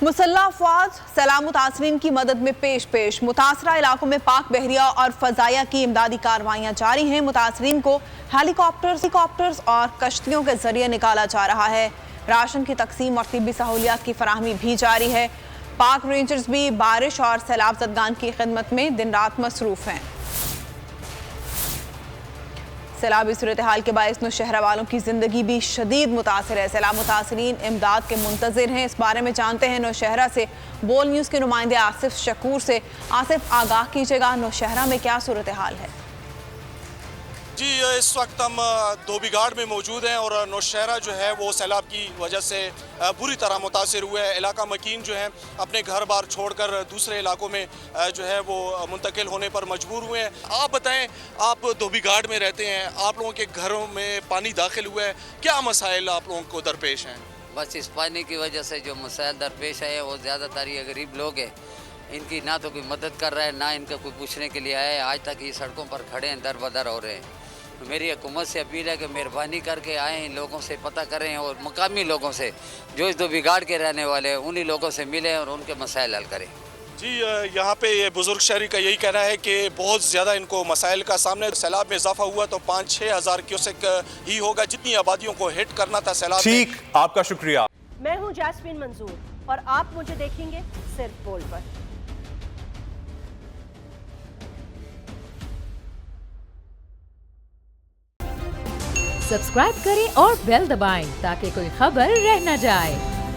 مسلح افواج سیلاب متاثرین کی مدد میں پیش متاثرہ علاقوں میں پاک بحریہ اور فضائیہ کی امدادی کارروائیاں جاری ہیں۔ متاثرین کو ہیلی کاپٹرز اور کشتیوں کے ذریعے نکالا جا رہا ہے۔ راشن کی تقسیم اور طبی سہولیات کی فراہمی بھی جاری ہے۔ پاک رینجرز بھی بارش اور سیلاب زدگان کی خدمت میں دن رات مصروف ہیں۔ سیلابی صورتحال کے باعث نوشہرہ والوں کی زندگی بھی شدید متاثر ہے۔ سیلاب متاثرین امداد کے منتظر ہیں۔ اس بارے میں جانتے ہیں نوشہرہ سے بول نیوز کے نمائندے آصف شکور سے۔ آصف، آگاہ کیجیے گا نوشہرہ میں کیا صورتحال ہے؟ جی، اس وقت ہم دھوبی گھاٹ میں موجود ہیں اور نوشہرہ جو ہے وہ سیلاب کی وجہ سے بری طرح متاثر ہوئے ہے۔ علاقہ مکین جو ہیں اپنے گھر بار چھوڑ کر دوسرے علاقوں میں جو ہے وہ منتقل ہونے پر مجبور ہوئے ہیں۔ آپ بتائیں، آپ دھوبی گھاٹ میں رہتے ہیں، آپ لوگوں کے گھروں میں پانی داخل ہوا ہے، کیا مسائل آپ لوگوں کو درپیش ہیں؟ بس اس پانی کی وجہ سے جو مسائل درپیش ہے وہ زیادہ تر یہ غریب لوگ ہیں، ان کی نہ تو کوئی مدد کر رہا ہے، نہ ان کا کوئی پوچھنے کے لیے آیا ہے۔ آج تک یہ سڑکوں پر کھڑے ہیں، در بدر ہو رہے ہیں۔ میری حکومت سے اپیل ہے کہ مہربانی کر کے آئیں، ان لوگوں سے پتہ کریں اور مقامی لوگوں سے جو اس دھوبی گھاٹ کے رہنے والے ہیں انہی لوگوں سے ملیں اور ان کے مسائل حل کریں۔ جی، یہاں پہ یہ بزرگ شہری کا یہی کہنا ہے کہ بہت زیادہ ان کو مسائل کا سامنے، سیلاب میں اضافہ ہوا تو 5-6 ہزار کیوسک ہی ہوگا جتنی آبادیوں کو ہٹ کرنا تھا سیلاب۔ ٹھیک، آپ کا شکریہ۔ میں ہوں جاسمین منظور اور آپ مجھے دیکھیں گے صرف بول پر۔ سبسکرائب کریں اور بیل دبائیں تاکہ کوئی خبر رہ نہ جائے۔